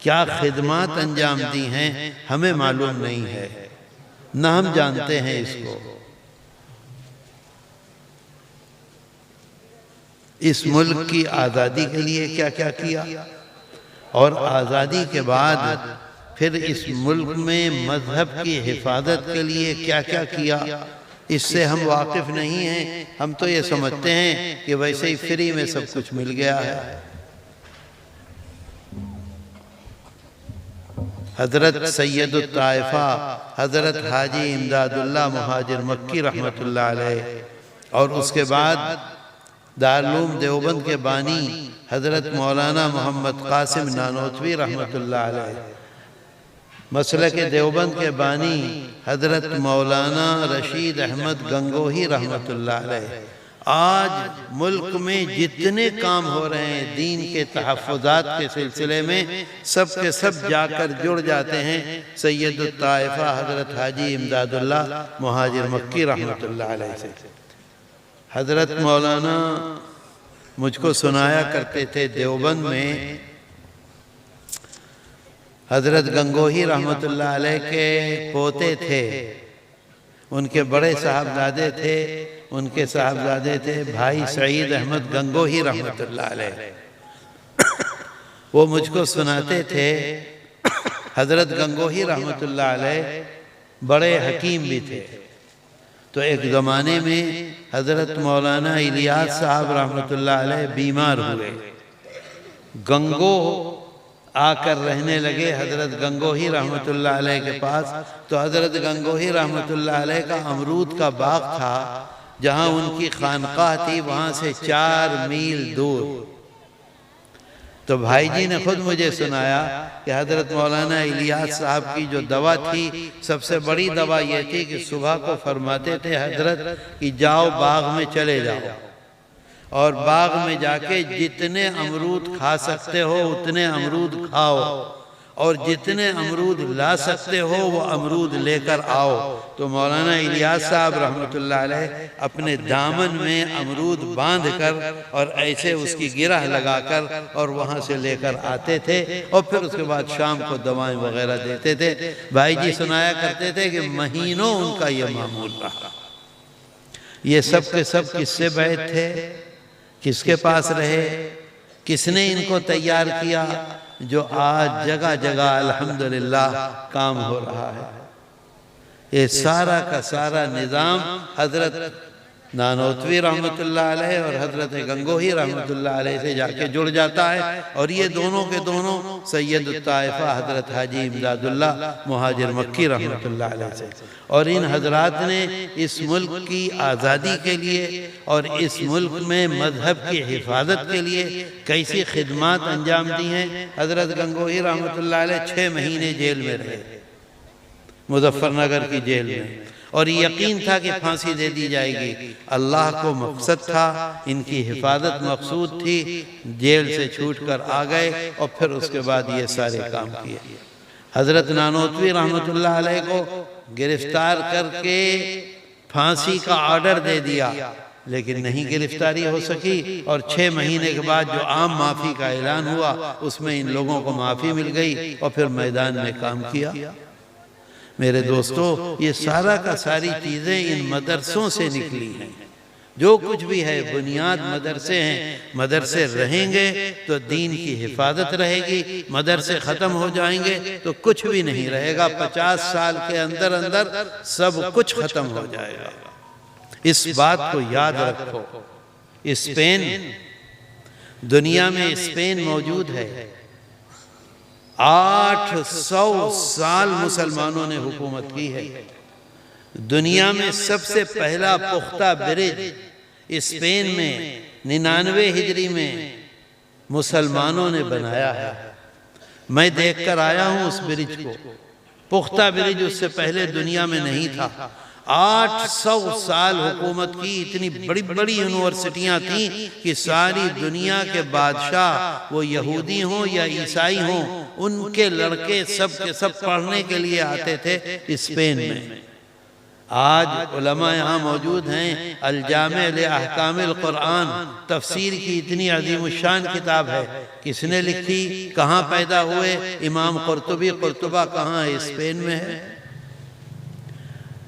کیا خدمات انجام دی ہیں ہمیں معلوم نہیں ہے، نہ ہم جانتے ہیں اس کو۔ اس ملک کی آزادی کے لیے کیا کیا کیا، اور آزادی کے بعد پھر اس ملک میں مذہب کی حفاظت کے لیے کیا کیا کیا، اس سے ہم واقف نہیں ہیں۔ ہم تو یہ سمجھتے ہیں کہ ویسے ہی فری میں سب کچھ مل گیا ہے۔ حضرت سید الطائفہ حضرت حاجی امداد اللہ مہاجر مکی رحمت اللہ علیہ، اور اس کے بعد دارالعلوم دیوبند کے بانی حضرت مولانا محمد قاسم نانوتوی رحمت اللہ علیہ، مسلک دیوبند کے بانی حضرت مولانا رشید احمد گنگوہی رحمت اللہ علیہ۔ آج ملک میں جتنے کام ہو رہے ہیں دین کے تحفظات کے سلسلے میں، سب کے سب جا کر جڑ جاتے ہیں سید الطائفہ حضرت حاجی امداد اللہ مہاجر مکی رحمت اللہ علیہ سے۔ حضرت مولانا مجھ کو سنایا کرتے تھے دیوبند میں، حضرت گنگوہی رحمت اللہ علیہ کے پوتے تھے، ان کے بڑے صاحبزادے تھے، ان کے صاحبزادے تھے بھائی سعید احمد گنگوہی رحمت اللہ علیہ۔ وہ مجھ کو سناتے تھے حضرت گنگوہی رحمت اللہ علیہ بڑے حکیم بھی تھے، تو ایک زمانے میں حضرت مولانا الیاس صاحب رحمت اللہ علیہ بیمار ہوئے، گنگو آ کر رہنے لگے حضرت گنگوہی رحمت اللہ علیہ کے پاس۔ تو حضرت گنگوہی رحمت اللہ علیہ کا امرود کا باغ تھا، جہاں ان کی خانقاہ تھی وہاں سے 4 میل دور۔ تو بھائی جی نے خود مجھے سنایا کہ حضرت مولانا الیاس صاحب کی جو دوا تھی، سب سے بڑی دوا یہ تھی کہ صبح کو فرماتے تھے حضرت کہ جاؤ باغ میں چلے جاؤ، اور باغ میں جا کے جتنے امرود کھا سکتے ہو اتنے امرود کھاؤ، اور جتنے امرود لا سکتے ہو وہ امرود لے کر آؤ۔ تو مولانا الیاس صاحب رحمت اللہ علیہ اپنے دامن میں امرود باندھ کر اور ایسے اس کی گرہ لگا کر اور وہاں سے لے کر آتے تھے، اور پھر اس کے بعد شام کو دوائیں وغیرہ دیتے تھے۔ بھائی جی سنایا کرتے تھے کہ مہینوں ان کا یہ معمول رہا۔ یہ سب کے سب کس سے بیعت تھے، کس کے پاس رہے، کس نے ان کو تیار کیا، جو آج جگہ جگہ الحمدللہ کام ہو رہا ہے۔ یہ سارا کا سارا نظام حضرت نانوتوی رحمت اللہ علیہ اور حضرت گنگوہی رحمت اللہ علیہ سے جا کے جڑ جاتا ہے، اور یہ دونوں کے دونوں سید الطائفہ حضرت حاجی امداد اللہ مہاجر مکی رحمت اللہ علیہ سے۔ اور ان حضرات نے اس ملک کی آزادی کے لیے اور اس ملک میں مذہب کی حفاظت کے لیے کیسی خدمات انجام دی ہیں۔ حضرت گنگوہی رحمت اللہ علیہ 6 مہینے جیل میں رہے، مظفر نگر کی جیل میں، اور یقین تھا کہ پھانسی دے دی جائے گی۔ اللہ کو مقصد تھا، ان کی حفاظت مقصود تھی، جیل سے چھوٹ کر آ گئے، اور پھر اس کے بعد یہ سارے کام کیے۔ حضرت نانوتوی رحمت اللہ علیہ کو گرفتار کر کے پھانسی کا آرڈر دے دیا، لیکن نہیں گرفتاری ہو سکی، اور 6 مہینے کے بعد جو عام معافی کا اعلان ہوا اس میں ان لوگوں کو معافی مل گئی، اور پھر میدان میں کام کیا۔ میرے دوستو، یہ سارا کا ساری چیزیں ان مدرسوں سے نکلی ہیں۔ جو کچھ بھی ہے بنیاد مدرسے ہیں، مدرسے رہیں گے تو دین کی حفاظت رہے گی، مدرسے ختم ہو جائیں گے تو کچھ بھی نہیں رہے گا۔ 50 سال کے اندر اندر سب کچھ ختم ہو جائے گا۔ اس بات کو یاد رکھو۔ اسپین، دنیا میں اسپین موجود ہے، 800 سال مسلمانوں نے حکومت کی ہے۔ دنیا میں سب سے پہلا پختہ برج اسپین میں 99 ہجری میں مسلمانوں نے بنایا ہے۔ میں دیکھ کر آیا ہوں اس برج کو، پختہ برج اس سے پہلے دنیا میں نہیں تھا۔ 800 سال حکومت کی، اتنی بڑی بڑی یونیورسٹیاں تھیں کہ ساری دنیا کے بادشاہ وہ یہودی ہوں یا عیسائی ہوں، ان کے لڑکے سب کے سب پڑھنے کے لیے آتے تھے اسپین میں۔ آج علماء یہاں موجود ہیں، الجامع لأحکام القرآن تفسیر کی اتنی عظیم الشان کتاب ہے، کس نے لکھی، کہاں پیدا ہوئے؟ امام قرطبی، قرطبہ کہاں ہے؟ اسپین میں ہے۔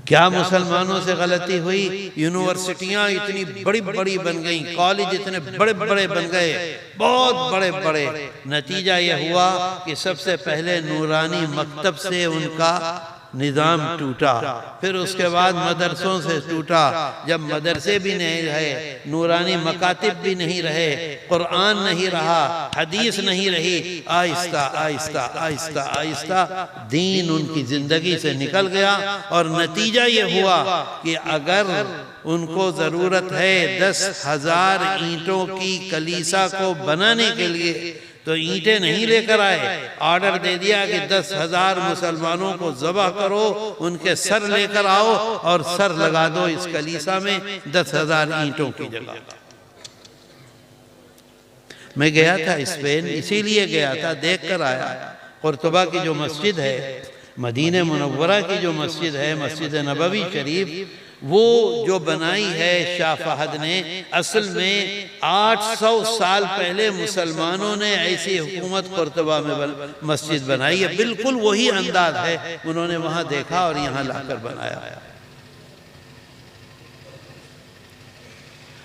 کیا مسلمانوں سے غلطی ہوئی؟ یونیورسٹیاں اتنی بڑی بڑی بن گئیں، کالج اتنے بڑے بڑے بن گئے، بہت بڑے بڑے، نتیجہ یہ ہوا کہ سب سے پہلے نورانی مکتب سے ان کا نظام ٹوٹا، پھر اس کے بعد مدرسوں سے ٹوٹا۔ جب مدرسے بھی نہیں رہے، نورانی مکاتب بھی نہیں رہے، قرآن نہیں رہا، حدیث نہیں رہی، آہستہ آہستہ آہستہ آہستہ دین ان کی زندگی سے نکل گیا، اور نتیجہ یہ ہوا کہ اگر ان کو ضرورت ہے 10,000 اینٹوں کی کلیسا کو بنانے کے لیے تو اینٹیں نہیں لے کر آئے، آرڈر دے دیا کہ 10,000 مسلمانوں کو ذبح کرو، ان کے سر لے کر آؤ اور سر لگا دو اس کلیسا میں 10,000 اینٹوں کی جگہ۔ میں گیا تھا اسپین، اسی لیے گیا تھا، دیکھ کر آیا۔ قرطبہ کی جو مسجد ہے، مدینہ منورہ کی جو مسجد ہے، مسجد نبوی شریف، وہ جو بنائی ہے شاہ فہد نے، اصل میں 800 سال پہلے مسلمانوں نے ایسی حکومت قرطبہ میں مسجد بنائی ہے، بالکل وہی انداز ہے، انہوں نے وہاں دیکھا اور یہاں لا کر بنایا۔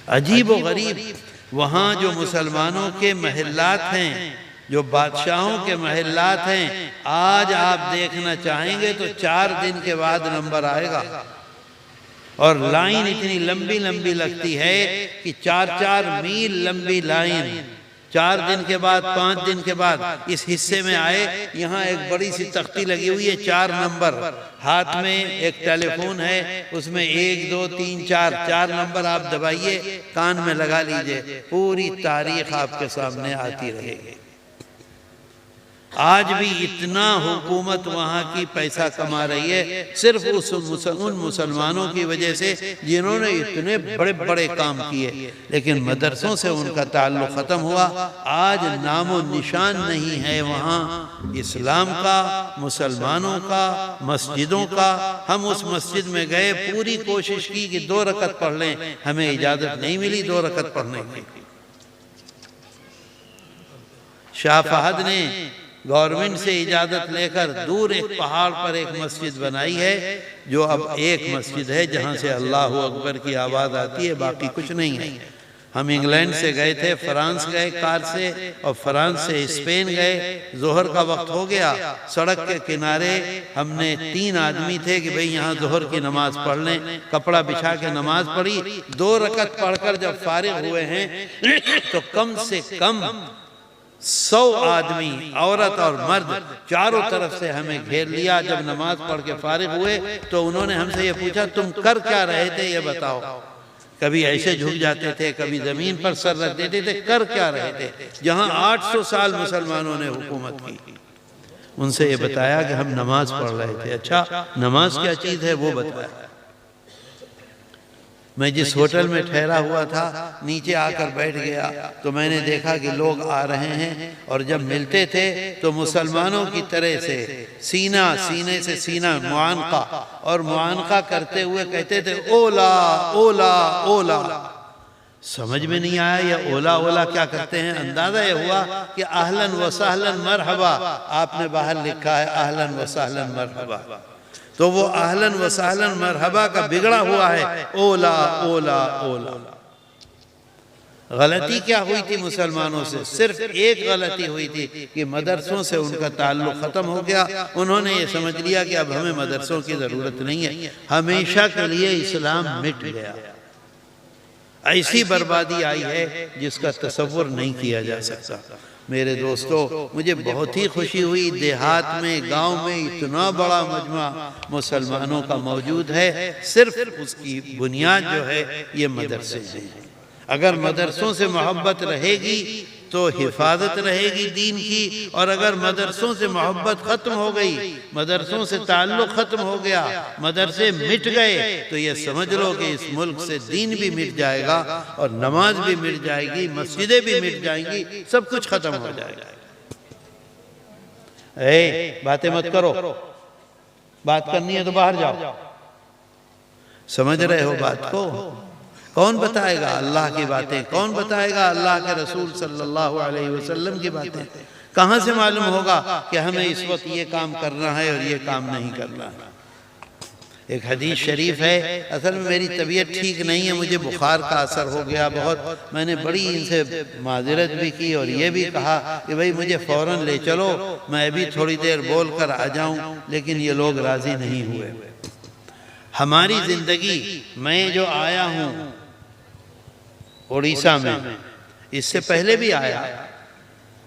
عجیب و غریب، وہاں جو مسلمانوں کے محلات ہیں، جو بادشاہوں کے محلات ہیں، آج آپ دیکھنا چاہیں گے تو 4 دن کے بعد نمبر آئے گا، اور لائن اتنی لمبی لمبی لگتی ہے کہ 4 میل لمبی لائن، 4 دن کے بعد 5 دن کے بعد اس حصے میں آئے، یہاں ایک بڑی سی تختی لگی ہوئی ہے 4 نمبر، ہاتھ میں ایک ٹیلی فون ہے، اس میں 1 2 3 4 نمبر آپ دبائیے، کان میں لگا لیجئے، پوری تاریخ آپ کے سامنے آتی رہے گی۔ آج بھی اتنا حکومت وہاں کی پیسہ کما رہی ہے صرف ان مسلمانوں کی وجہ سے جنہوں نے اتنے بڑے بڑے کام کیے، لیکن مدرسوں سے ان کا تعلق ختم ہوا۔ آج نام و نشان نہیں ہے وہاں اسلام کا، مسلمانوں کا، مسجدوں کا۔ ہم اس مسجد میں گئے، پوری کوشش کی کہ 2 رکعت پڑھ لیں، ہمیں اجازت نہیں ملی 2 رکعت پڑھنے کی۔ شاہ فہد نے گورنمنٹ سے اجازت لے کر دور ایک پہاڑ پر ایک مسجد بنائی ہے، جو اب ایک مسجد ہے جہاں سے اللہ اکبر کی آواز آتی ہے، باقی کچھ نہیں ہے۔ ہم انگلینڈ سے گئے تھے، فرانس گئے کار سے، اور فرانس سے اسپین گئے، ظہر کا وقت ہو گیا، سڑک کے کنارے ہم نے 3 آدمی تھے کہ بھئی یہاں ظہر کی نماز پڑھ لیں، کپڑا بچھا کے نماز پڑھی، 2 رکعت پڑھ کر جب فارغ ہوئے ہیں تو کم سے کم 100 آدمی، عورت اور مرد، چاروں طرف سے ہمیں گھیر لیا۔ جب نماز پڑھ کے فارغ ہوئے تو انہوں نے ہم سے یہ پوچھا تم کر کیا رہے تھے یہ بتاؤ۔ کبھی ایسے جھک جاتے تھے، کبھی زمین پر سر رکھ دیتے تھے، کر کیا رہے تھے جہاں 800 سال مسلمانوں نے حکومت کی۔ ان سے یہ بتایا کہ ہم نماز پڑھ رہے تھے۔ اچھا نماز کیا چیز ہے وہ بتایا۔ میں جس ہوٹل میں ٹھہرا ہوا تھا نیچے آ کر بیٹھ گیا تو میں نے دیکھا کہ لوگ آ رہے ہیں، اور جب ملتے تھے تو مسلمانوں کی طرح سے سینے سے سینہ معانقہ، اور معانقہ کرتے ہوئے کہتے تھے اولا اولا اولا۔ سمجھ میں نہیں آیا یہ اولا اولا کیا کرتے ہیں۔ اندازہ یہ ہوا کہ اہلاً و سہلاً مرحبا، آپ نے باہر لکھا ہے اہلاً و سہلاً مرحبا، تو وہ اہلاً و سہلاً مرحبا کا بگڑا ہوا ہے اولا اولا اولا۔ غلطی کیا ہوئی تھی مسلمانوں سے؟ صرف ایک غلطی ہوئی تھی کہ مدرسوں سے ان کا تعلق ختم ہو گیا۔ انہوں نے یہ سمجھ لیا کہ اب ہمیں مدرسوں کی ضرورت نہیں ہے، ہمیشہ کے لیے اسلام مٹ گیا۔ ایسی بربادی آئی ہے جس کا تصور نہیں کیا جا سکتا۔ میرے دوستو، مجھے بہت ہی خوشی ہوئی، دیہات میں، گاؤں میں اتنا بڑا مجمع مسلمانوں کا موجود ہے، صرف اس کی بنیاد جو ہے یہ مدرسے ہیں۔ اگر مدرسوں سے محبت رہے گی تو حفاظت رہے گی دین کی، اور اگر مدرسوں سے محبت ختم ہو گئی، مدرسوں سے تعلق ختم ہو گیا، مدرسے مٹ گئے، تو یہ سمجھ لو کہ اس ملک سے دین بھی مٹ جائے گا، اور نماز بھی مٹ جائے گی، مسجدیں بھی مٹ جائیں گی، سب کچھ ختم ہو جائے گا۔ باتیں مت کرو، بات کرنی ہے تو باہر جاؤ۔ سمجھ رہے ہو بات کو؟ کون بتائے گا اللہ کی باتیں؟ کون بتائے گا اللہ کے رسول صلی اللہ علیہ وسلم کی باتیں؟ کہاں سے معلوم ہوگا کہ ہمیں اس وقت یہ کام کرنا ہے اور یہ کام نہیں کرنا ہے؟ ایک حدیث شریف ہے، اصل میں میری طبیعت ٹھیک نہیں ہے، مجھے بخار کا اثر ہو گیا بہت، میں نے بڑی ان سے معذرت بھی کی اور یہ بھی کہا کہ بھئی مجھے فوراً لے چلو، میں ابھی تھوڑی دیر بول کر آ جاؤں، لیکن یہ لوگ راضی نہیں ہوئے۔ ہماری زندگی، میں جو آیا ہوں اڑیسہ میں، اس سے پہلے بھی آیا،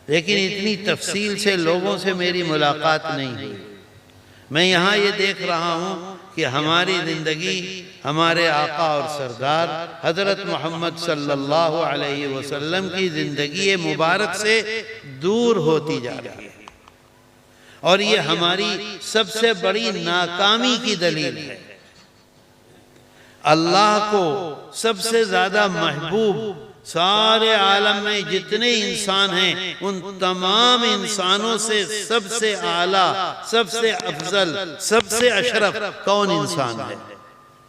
لیکن اتنی تفصیل سے لوگوں سے میری ملاقات نہیں ہوئی۔ میں یہاں یہ دیکھ رہا ہوں کہ ہماری زندگی ہمارے آقا اور سردار حضرت محمد صلی اللہ علیہ وسلم کی زندگی مبارک سے دور ہوتی جا رہی ہے، اور یہ ہماری سب سے بڑی ناکامی کی دلیل ہے۔ اللہ کو سب سے زیادہ محبوب سارے عالم میں جتنے انسان ہیں، ان تمام انسانوں سے سب سے اعلیٰ، سب سے افضل، سب سے اشرف کون انسان ہے؟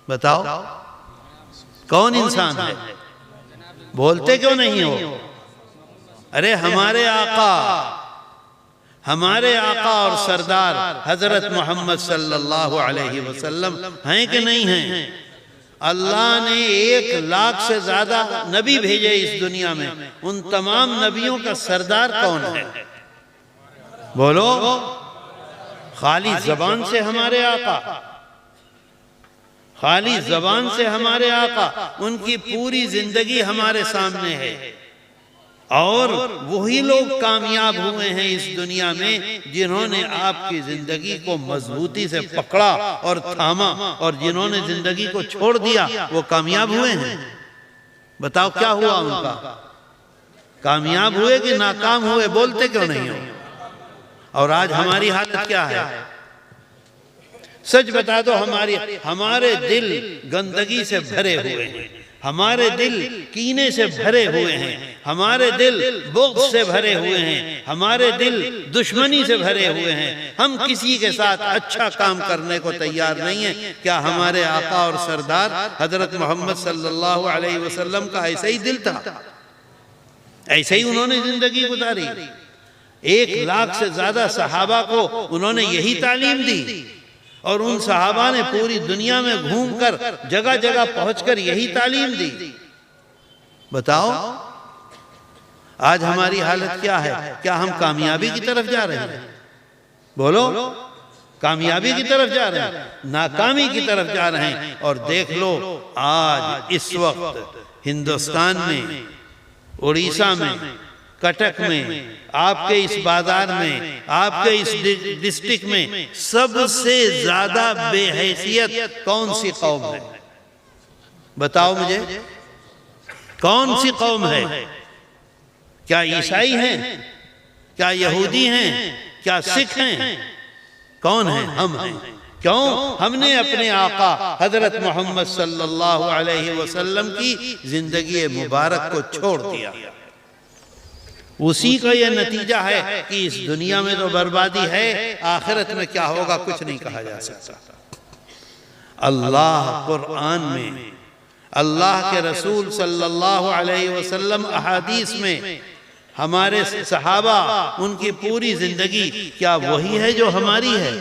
بتاؤ کون انسان ہے؟ بولتے کیوں نہیں ہو؟ ارے ہمارے آقا اور سردار حضرت محمد صلی اللہ علیہ وسلم ہیں کہ نہیں ہیں؟ اللہ نے 1,00,000 سے زیادہ نبی بھیجے اس دنیا میں، ان تمام نبیوں کا سردار کون ہے؟ بولو۔ خالی زبان سے ہمارے آقا، خالی زبان سے ہمارے آقا، ان کی پوری زندگی ہمارے سامنے ہے، اور وہی لوگ کامیاب ہوئے ہیں اس دنیا میں جنہوں نے آپ کی زندگی کو مضبوطی سے پکڑا اور تھاما، اور جنہوں نے زندگی کو چھوڑ دیا وہ کامیاب ہوئے ہیں۔ بتاؤ کیا ہوا ان کا؟ کامیاب ہوئے کہ ناکام ہوئے؟ بولتے کیوں نہیں ہو؟ اور آج ہماری حالت کیا ہے؟ سچ بتا دو، ہمارے دل گندگی سے بھرے ہوئے ہیں، ہمارے دل کینے سے بھرے ہوئے ہیں، ہمارے دل بغض سے بھرے ہوئے ہیں، ہمارے دل دشمنی سے بھرے ہوئے ہیں، ہم کسی کے ساتھ اچھا کام کرنے کو تیار نہیں ہیں۔ کیا ہمارے آقا اور سردار حضرت محمد صلی اللہ علیہ وسلم کا ایسا ہی دل تھا؟ ایسے ہی انہوں نے زندگی گزاری؟ 1,00,000 سے زیادہ صحابہ کو انہوں نے یہی تعلیم دی، اور ان صحابہ نے پوری دنیا میں گھوم کر جگہ جگہ پہنچ کر یہی تعلیم دی۔ بتاؤ آج ہماری حالت کیا ہے؟ کیا ہم کامیابی کی طرف جا رہے ہیں؟ بولو، کامیابی کی طرف جا رہے ہیں؟ ناکامی کی طرف جا رہے ہیں؟ اور دیکھ لو آج اس وقت ہندوستان میں، اڑیسہ میں، کٹک میں، آپ کے اس بازار میں، آپ کے اس ڈسٹرکٹ میں سب سے زیادہ بے حیثیت کون سی قوم ہے؟ بتاؤ مجھے، کون سی قوم ہے؟ کیا عیسائی ہیں؟ کیا یہودی ہیں؟ کیا سکھ ہیں؟ کون ہیں؟ ہم ہیں۔ کیوں؟ ہم نے اپنے آقا حضرت محمد صلی اللہ علیہ وسلم کی زندگی مبارک کو چھوڑ دیا۔ اسی کا یہ نتیجہ ہے کہ اس دنیا میں تو بربادی ہے، آخرت میں کیا ہوگا کچھ نہیں کہا جا سکتا۔ اللہ قرآن میں، اللہ کے رسول صلی اللہ علیہ وسلم احادیث میں، ہمارے صحابہ ان کی پوری زندگی کیا وہی ہے جو ہماری ہے؟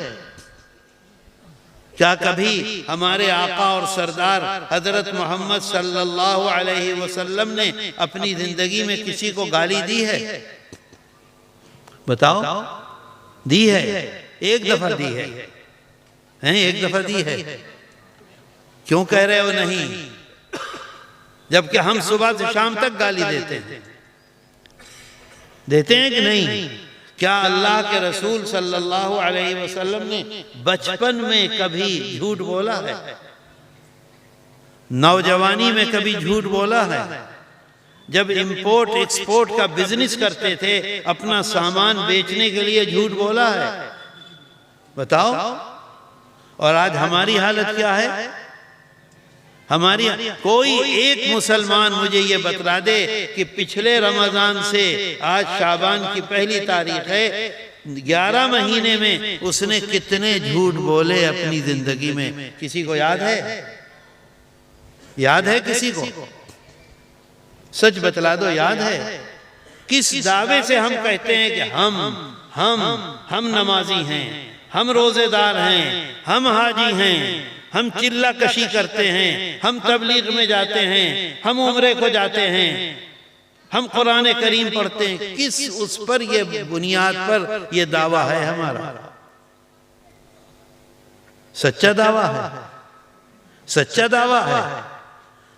کیا کبھی ہمارے آقا اور سردار حضرت محمد صلی اللہ علیہ وسلم نے اپنی زندگی میں کسی کو گالی دی ہے؟ بتاؤ، دی ہے؟ ایک دفعہ دی ہے؟ ایک دفعہ دی ہے؟ کیوں کہہ رہے ہو نہیں؟ جبکہ ہم صبح سے شام تک گالی دیتے ہیں کہ نہیں؟ کیا اللہ کے رسول صلی اللہ علیہ وسلم نے بچپن میں کبھی جھوٹ بولا ہے؟ نوجوانی میں کبھی جھوٹ بولا ہے؟ جب امپورٹ ایکسپورٹ کا بزنس کرتے تھے، اپنا سامان بیچنے کے لیے جھوٹ بولا ہے؟ بتاؤ۔ اور آج ہماری حالت کیا ہے؟ کوئی ایک مسلمان مجھے یہ بتلا دے کہ پچھلے رمضان سے آج شعبان کی پہلی تاریخ ہے، 11 مہینے میں اس نے کتنے جھوٹ بولے اپنی زندگی میں؟ کسی کو یاد ہے؟ یاد ہے کسی کو؟ سچ بتلا دو، یاد ہے؟ کس دعوے سے ہم کہتے ہیں کہ ہم نمازی ہیں، ہم روزے دار ہیں، ہم حاجی ہیں، ہم چلہ کشی کرتے ہیں، ہم تبلیغ میں جاتے ہیں، ہم عمرے کو جاتے ہیں، ہم قرآن کریم پڑھتے ہیں؟ کس اس پر، یہ بنیاد پر یہ دعویٰ ہے ہمارا؟ سچا دعویٰ ہے، سچا دعویٰ ہے،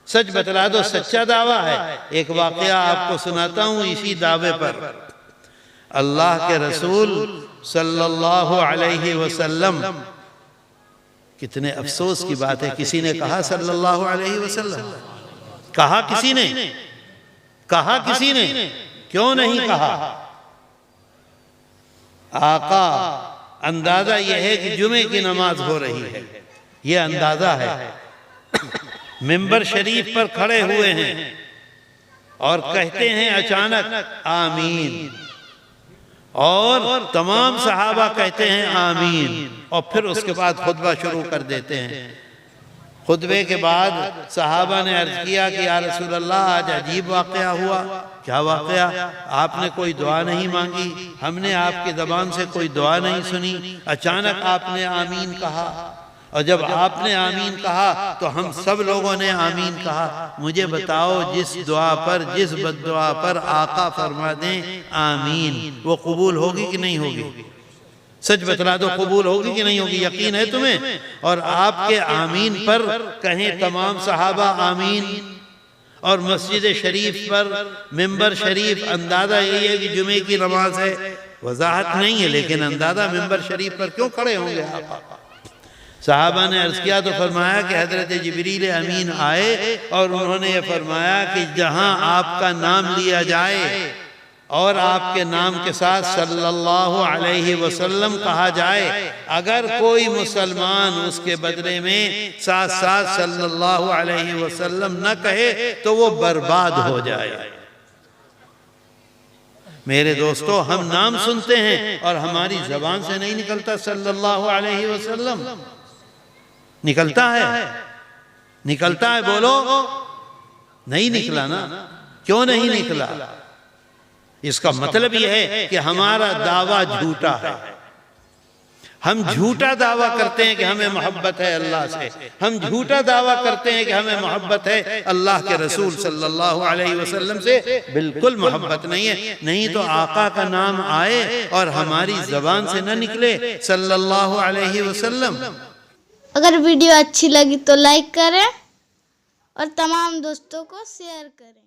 سچ بتلا دو سچا دعویٰ ہے۔ ایک واقعہ آپ کو سناتا ہوں اسی دعوے پر۔ اللہ کے رسول صلی اللہ علیہ وسلم، کتنے افسوس کی بات ہے، کسی نے کہا صلی اللہ علیہ وسلم؟ کہا کسی نے؟ کہا کسی نے؟ کیوں نہیں کہا؟ آقا، اندازہ یہ ہے کہ جمعے کی نماز ہو رہی ہے، یہ اندازہ ہے، منبر شریف پر کھڑے ہوئے ہیں اور کہتے ہیں اچانک آمین، اور تمام صحابہ کہتے ہیں آمین، اور پھر اس کے بعد خطبہ شروع کر دیتے ہیں۔ خطبے کے بعد صحابہ نے عرض کیا کہ یا رسول اللہ، آج عجیب واقعہ ہوا۔ کیا واقعہ؟ آپ نے کوئی دعا نہیں مانگی، ہم نے آپ کی زبان سے کوئی دعا نہیں سنی، اچانک آپ نے آمین کہا، اور جب آپ نے آمین کہا تو ہم سب لوگوں نے آمین کہا۔ مجھے بتاؤ، جس دعا پر، جس بد دعا پر آقا فرما دیں آمین، وہ قبول ہوگی کہ نہیں ہوگی؟ سچ بتلا دو، قبول ہوگی کہ نہیں ہوگی؟ یقین ہے تمہیں؟ اور آپ کے آمین پر کہیں تمام صحابہ آمین، اور مسجد شریف پر، منبر شریف، اندازہ یہی ہے کہ جمعے کی نماز ہے، وضاحت نہیں ہے لیکن اندازہ منبر شریف پر کیوں کھڑے ہوں گے آقا؟ صحابہ نے عرض کیا تو فرمایا کہ حضرت جبریل امین آئے اور انہوں نے یہ فرمایا کہ جہاں آپ کا نام لیا جائے اور آپ کے نام کے ساتھ صلی اللہ علیہ وسلم کہا جائے، اگر کوئی مسلمان اس کے بدلے میں ساتھ ساتھ صلی اللہ علیہ وسلم نہ کہے تو وہ برباد ہو جائے۔ میرے دوستو، ہم نام سنتے ہیں اور ہماری زبان سے نہیں نکلتا صلی اللہ علیہ وسلم۔ نکلتا ہے؟ نکلتا ہے؟ بولو۔ نہیں نکلا نا؟ کیوں نہیں نکلا؟ اس کا مطلب یہ ہے کہ ہمارا دعویٰ جھوٹا ہے۔ ہم جھوٹا دعویٰ کرتے ہیں کہ ہمیں محبت ہے اللہ سے، ہم جھوٹا دعویٰ کرتے ہیں کہ ہمیں محبت ہے اللہ کے رسول صلی اللہ علیہ وسلم سے۔ بالکل محبت نہیں ہے۔ نہیں تو آقا کا نام آئے اور ہماری زبان سے نہ نکلے صلی اللہ علیہ وسلم۔ اگر ویڈیو اچھی لگی تو لائک کریں اور تمام دوستوں کو شیئر کریں۔